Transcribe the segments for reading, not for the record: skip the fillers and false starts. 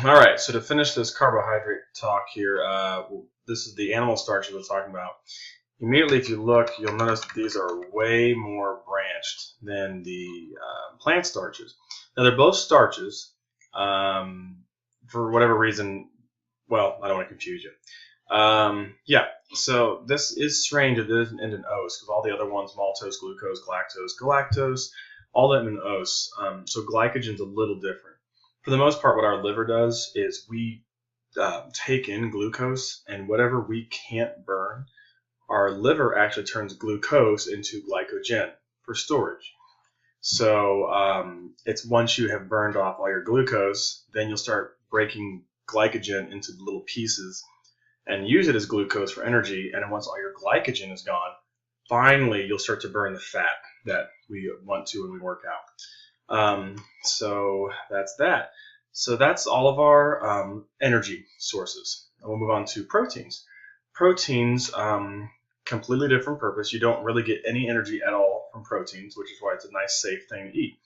All right, so to finish this carbohydrate talk here, this is the animal starches we're talking about. Immediately, if you look, you'll notice that these are way more branched than the plant starches. Now, they're both starches. For whatever reason, well, I don't want to confuse you. Yeah, so this is strange that it doesn't end in ose, because all the other ones, maltose, glucose, galactose, all that in ose. So glycogen's a little different. For the most part, what our liver does is we take in glucose, and whatever we can't burn, our liver actually turns glucose into glycogen for storage. So it's once you have burned off all your glucose, then you'll start breaking glycogen into little pieces and use it as glucose for energy. And once all your glycogen is gone, finally you'll start to burn the fat that we want to when we work out. So that's that. So that's all of our energy sources. And we'll move on to proteins. Proteins, completely different purpose. You don't really get any energy at all from proteins, which is why it's a nice, safe thing to eat.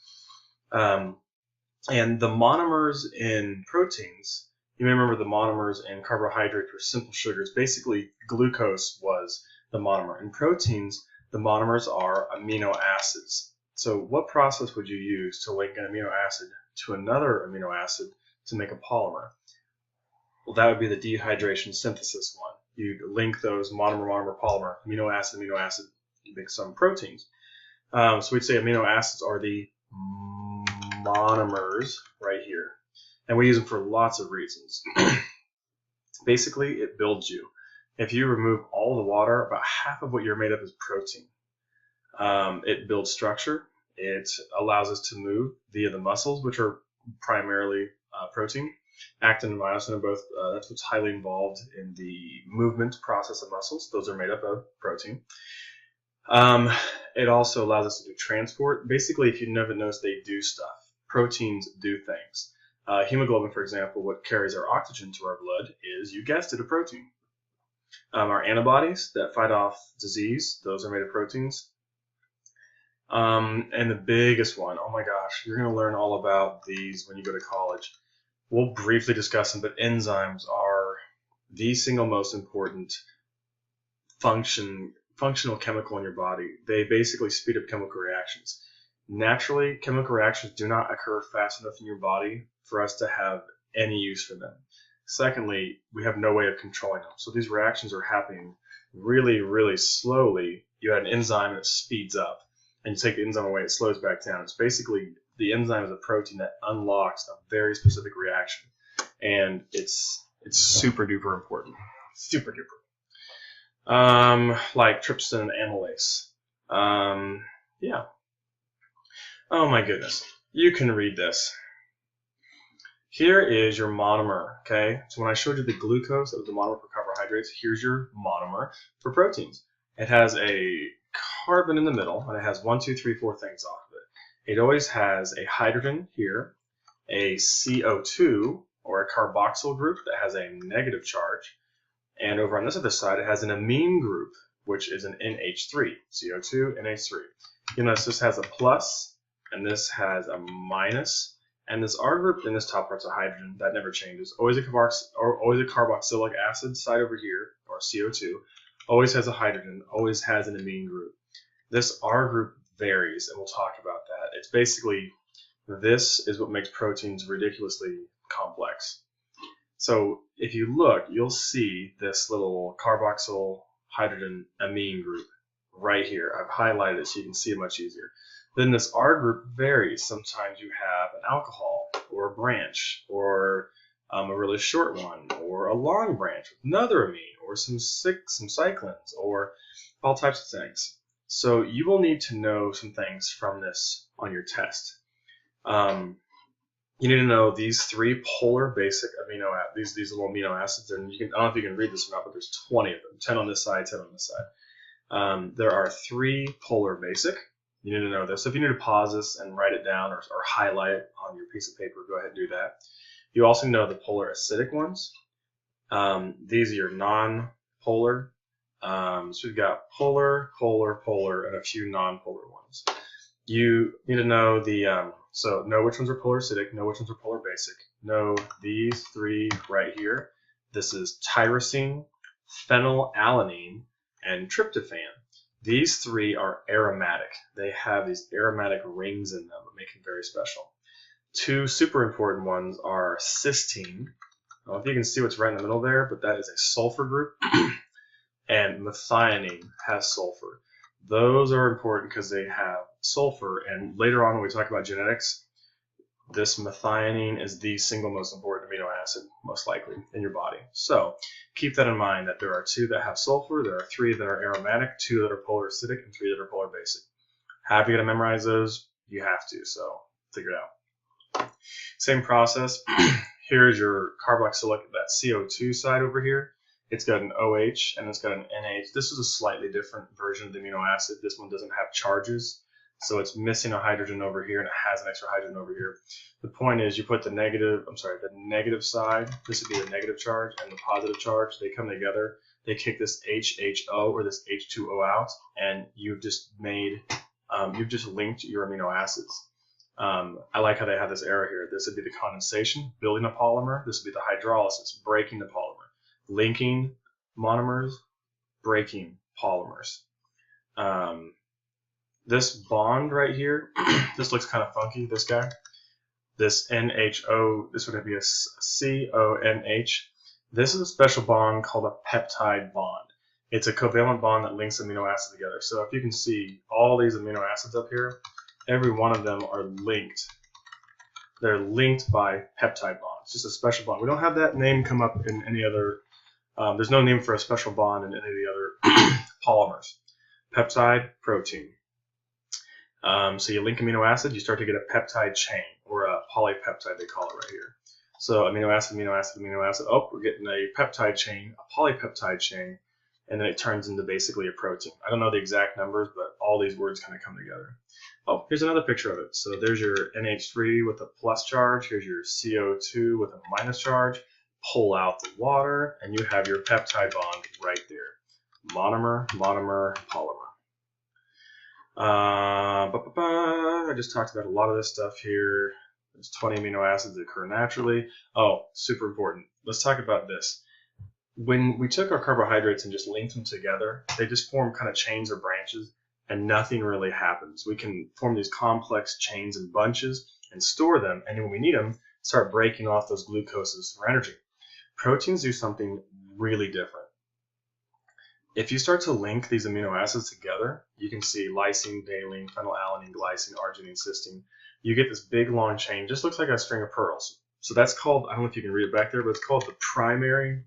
And the monomers in proteins, you may remember the monomers in carbohydrates were simple sugars. Basically, glucose was the monomer. In proteins, the monomers are amino acids. So what process would you use to link an amino acid to another amino acid to make a polymer? Well, that would be the dehydration synthesis one. You'd link those monomer, polymer, amino acid, you make some proteins. So we'd say amino acids are the monomers right here. And we use them for lots of reasons. Basically, it builds you. If you remove all the water, about half of what you're made of is protein. It builds structure. It allows us to move via the muscles, which are primarily protein. Actin and myosin are both, that's what's highly involved in the movement process of muscles. Those are made up of protein. It also allows us to do transport. Basically, if you never noticed, they do stuff. Proteins do things. Hemoglobin, for example, what carries our oxygen to our blood is, you guessed it, a protein. Our antibodies that fight off disease, those are made of proteins. And the biggest one, oh my gosh, you're going to learn all about these when you go to college. We'll briefly discuss them, but enzymes are the single most important functional chemical in your body. They basically speed up chemical reactions. Naturally, chemical reactions do not occur fast enough in your body for us to have any use for them. Secondly, we have no way of controlling them. So these reactions are happening really, really slowly. You add an enzyme and it speeds up. And you take the enzyme away, it slows back down. It's basically, the enzyme is a protein that unlocks a very specific reaction. And it's super duper important. Super duper. Like trypsin and amylase. Yeah. Oh my goodness. You can read this. Here is your monomer, okay? So when I showed you the glucose, that was the monomer for carbohydrates, here's your monomer for proteins. It has a carbon in the middle, and it has 1, 2, 3, 4 things off of it. It always has a hydrogen here, a CO2, or a carboxyl group that has a negative charge, and over on this other side, it has an amine group, which is an NH3, CO2, NH3. You'll notice this has a plus, and this has a minus, and this R group in this top part's a hydrogen. That never changes. Always a carboxylic acid side over here, or CO2, always has a hydrogen, always has an amine group. This R group varies, and we'll talk about that. It's basically, this is what makes proteins ridiculously complex. So if you look, you'll see this little carboxyl hydrogen amine group right here. I've highlighted it so you can see it much easier. Then this R group varies. Sometimes you have an alcohol, or a branch, or a really short one, or a long branch with another amine, or some cyclins, or all types of things. So you will need to know some things from this on your test. You need to know these 3 polar basic amino acids, these little amino acids, and you can, I don't know if you can read this or not, but there's 20 of them, 10 on this side, 10 on this side. There are 3 polar basic. You need to know this. So if you need to pause this and write it down or highlight it on your piece of paper, go ahead and do that. You also know the polar acidic ones. These are your non-polar. So we've got polar, polar, polar, and a few non-polar ones. You need to know the So know which ones are polar acidic, know which ones are polar basic. Know these three right here. This is tyrosine, phenylalanine, and tryptophan. These three are aromatic. They have these aromatic rings in them that make them very special. Two super important ones are cysteine. I don't know if you can see what's right in the middle there, but that is a sulfur group. And methionine has sulfur. Those are important because they have sulfur, and later on when we talk about genetics, this methionine is the single most important amino acid, most likely, in your body. So keep that in mind, that there are two that have sulfur, there are three that are aromatic, two that are polar acidic, and three that are polar basic. Happy to memorize those? You have to, so figure it out. Same process. Here's your carboxylic, that CO2 side over here. It's got an OH and it's got an NH. This is a slightly different version of the amino acid. This one doesn't have charges, so it's missing a hydrogen over here and it has an extra hydrogen over here. The point is you put the negative side, this would be the negative charge, and the positive charge, they come together, they kick this HHO or this H2O out, and you've just made, you've just linked your amino acids. I like how they have this arrow here. This would be the condensation, building a polymer. This would be the hydrolysis, breaking the polymer. Linking monomers, breaking polymers. This bond right here, this looks kind of funky, this guy. This NHO, this would be a CONH. This is a special bond called a peptide bond. It's a covalent bond that links amino acids together. So if you can see all these amino acids up here, every one of them are linked. They're linked by peptide bonds, just a special bond. We don't have that name come up in any other, there's no name for a special bond in any of the other polymers. Peptide, protein. So you link amino acids, you start to get a peptide chain, or a polypeptide they call it right here. So amino acid, amino acid, amino acid, oh, we're getting a peptide chain, a polypeptide chain, and then it turns into basically a protein. I don't know the exact numbers, but all these words kind of come together. Oh, here's another picture of it. So there's your NH3 with a plus charge. Here's your CO2 with a minus charge. Pull out the water, and you have your peptide bond right there. Monomer, monomer, polymer. I just talked about a lot of this stuff here. There's 20 amino acids that occur naturally. Oh, super important. Let's talk about this. When we took our carbohydrates and just linked them together, they just form kind of chains or branches, and nothing really happens. We can form these complex chains and bunches and store them, and when we need them, start breaking off those glucoses for energy. Proteins do something really different. If you start to link these amino acids together, you can see lysine, valine, phenylalanine, glycine, arginine, cysteine. You get this big long chain, just looks like a string of pearls. So that's called, I don't know if you can read it back there, but it's called the primary,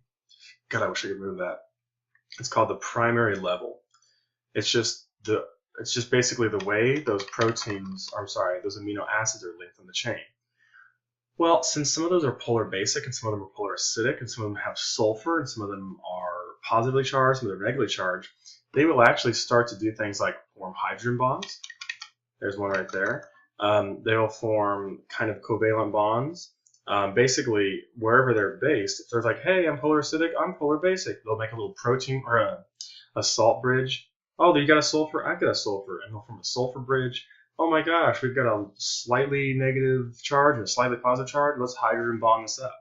God, I wish I could move that. It's called the primary level. It's just basically the way those proteins, those amino acids are linked on the chain. Well, since some of those are polar basic and some of them are polar acidic and some of them have sulfur and some of them are positively charged, some of them are negatively charged, they will actually start to do things like form hydrogen bonds. There's one right there. They'll form kind of covalent bonds. Basically, wherever they're based, if they're like, hey, I'm polar acidic, I'm polar basic, they'll make a little protein or a salt bridge. Oh, you got a sulfur? I've got a sulfur. And they'll form a sulfur bridge. Oh my gosh, we've got a slightly negative charge and a slightly positive charge. Let's hydrogen bond this up.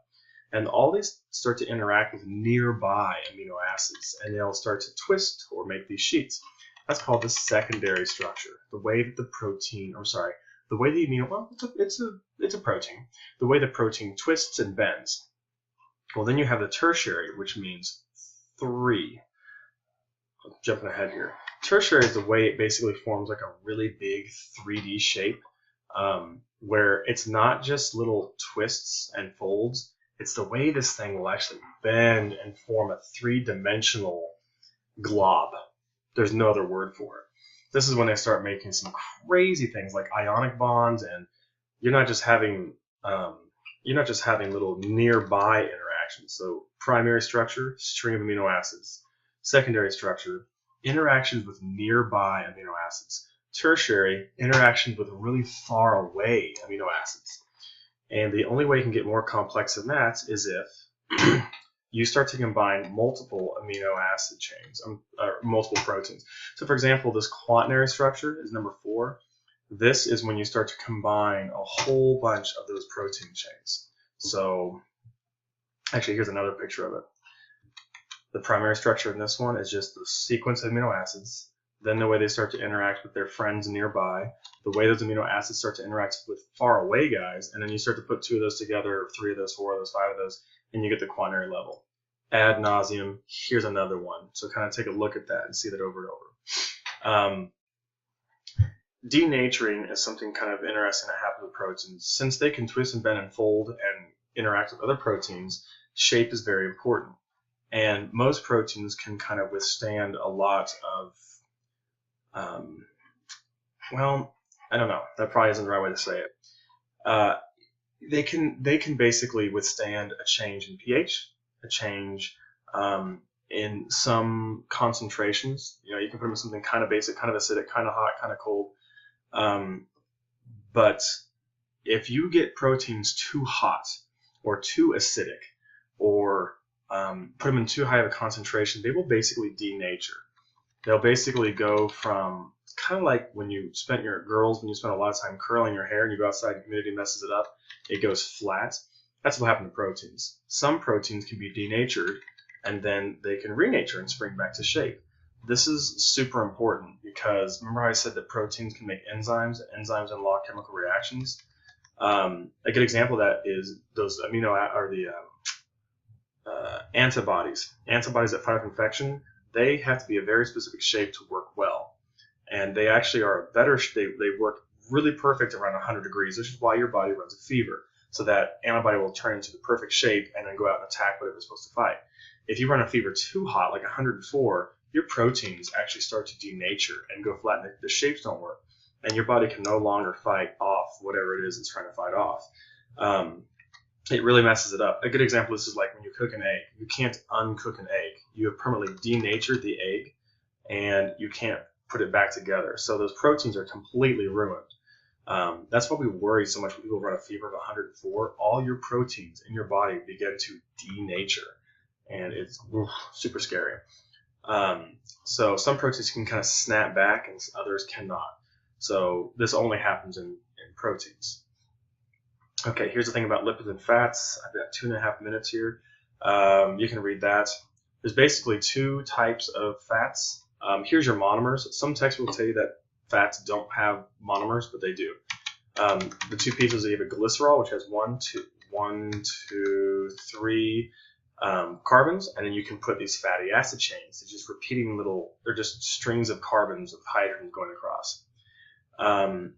And all these start to interact with nearby amino acids, and they'll start to twist or make these sheets. That's called the secondary structure. The way that the protein, the way the amino, well, it's a protein. The way the protein twists and bends. Well, then you have the tertiary, which means 3. I'm jumping ahead here. Tertiary is the way it basically forms like a really big 3D shape, where it's not just little twists and folds. It's the way this thing will actually bend and form a 3-dimensional glob. There's no other word for it. This is when they start making some crazy things like ionic bonds, and you're not just having little nearby interactions. So primary structure, string of amino acids. Secondary structure, interactions with nearby amino acids. Tertiary, interactions with really far away amino acids. And the only way you can get more complex than that is if you start to combine multiple amino acid chains, multiple proteins. So for example, this quaternary structure is number 4. This is when you start to combine a whole bunch of those protein chains. So actually, here's another picture of it. The primary structure in this one is just the sequence of amino acids, then the way they start to interact with their friends nearby, the way those amino acids start to interact with far away guys, and then you start to put 2 of those together, 3 of those, 4 of those, 5 of those, and you get the quaternary level. Ad nauseum, here's another one. So kind of take a look at that and see that over and over. Denaturing is something kind of interesting that happens with proteins. Since they can twist and bend and fold and interact with other proteins, shape is very important. And most proteins can kind of withstand a lot of, well, I don't know. That probably isn't the right way to say it. They can basically withstand a change in pH, a change in some concentrations. You know, you can put them in something kind of basic, kind of acidic, kind of hot, kind of cold. But if you get proteins too hot or too acidic, or put them in too high of a concentration, they will basically denature. They'll basically go from kind of like when you spent a lot of time curling your hair and you go outside and humidity messes it up, it goes flat. That's what happened to proteins. Some proteins can be denatured and then they can renature and spring back to shape. This is super important because remember how I said that proteins can make enzymes unlock chemical reactions? A good example of that is those antibodies. Antibodies that fight off infection, they have to be a very specific shape to work well. And they actually are they work really perfect around 100 degrees, which is why your body runs a fever. So that antibody will turn into the perfect shape and then go out and attack whatever it's supposed to fight. If you run a fever too hot, like 104, your proteins actually start to denature and go flat, and the shapes don't work. And your body can no longer fight off whatever it is it's trying to fight off. It really messes it up. A good example of this is like when you cook an egg. You can't uncook an egg. You have permanently denatured the egg, and you can't put it back together. So those proteins are completely ruined. That's why we worry so much when people run a fever of 104. All your proteins in your body begin to denature, and it's super scary. So some proteins can kind of snap back, and others cannot. So this only happens in proteins. Okay, here's the thing about lipids and fats. I've got 2.5 minutes here. You can read that. There's basically 2 types of fats. Here's your monomers. Some texts will tell you that fats don't have monomers, but they do. The 2 pieces, you have a glycerol, which has 1, 2, 3 carbons, and then you can put these fatty acid chains. They're just they're just strings of carbons of hydrogen going across.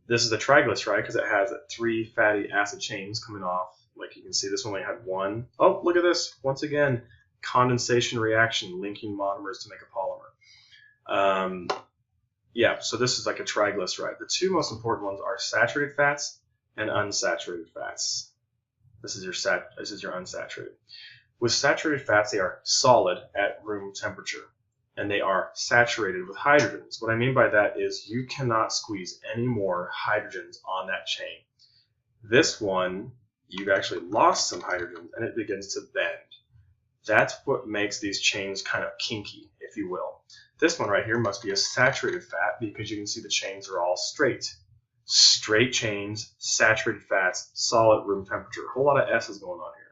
This is a triglyceride because it has 3 fatty acid chains coming off. Like you can see, this one only had 1. Oh, look at this. Once again, condensation reaction linking monomers to make a polymer. Yeah, so this is like a triglyceride. The 2 most important ones are saturated fats and unsaturated fats. This is your unsaturated. With saturated fats, they are solid at room temperature, and they are saturated with hydrogens. What I mean by that is you cannot squeeze any more hydrogens on that chain. This one, you've actually lost some hydrogens, and it begins to bend. That's what makes these chains kind of kinky, if you will. This one right here must be a saturated fat because you can see the chains are all straight. Straight chains, saturated fats, solid room temperature. A whole lot of S's going on here.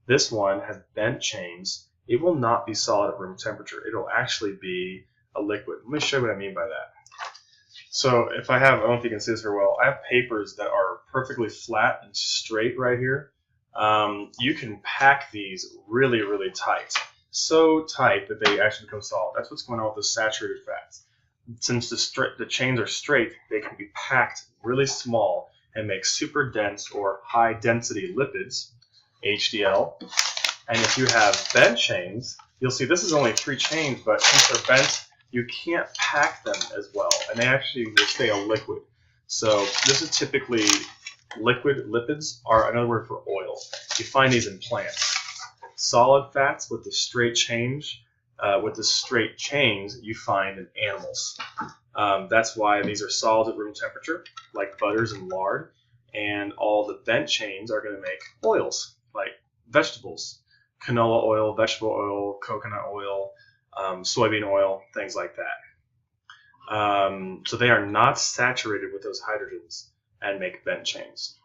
This one has bent chains. It will not be solid at room temperature. It'll actually be a liquid. Let me show you what I mean by that. So if I don't know if you can see this very well, I have papers that are perfectly flat and straight right here. You can pack these really, really tight. So tight that they actually become solid. That's what's going on with the saturated fats. Since the chains are straight, they can be packed really small and make super dense or high density lipids, HDL. And if you have bent chains, you'll see this is only 3 chains, but since they're bent, you can't pack them as well, and they actually will stay a liquid. So this is typically liquid lipids, are another word for oil. You find these in plants. Solid fats with the straight chains you find in animals. That's why these are solid at room temperature, like butters and lard, and all the bent chains are going to make oils, like vegetables, canola oil, vegetable oil, coconut oil, soybean oil, things like that. So they are not saturated with those hydrogens and make bent chains.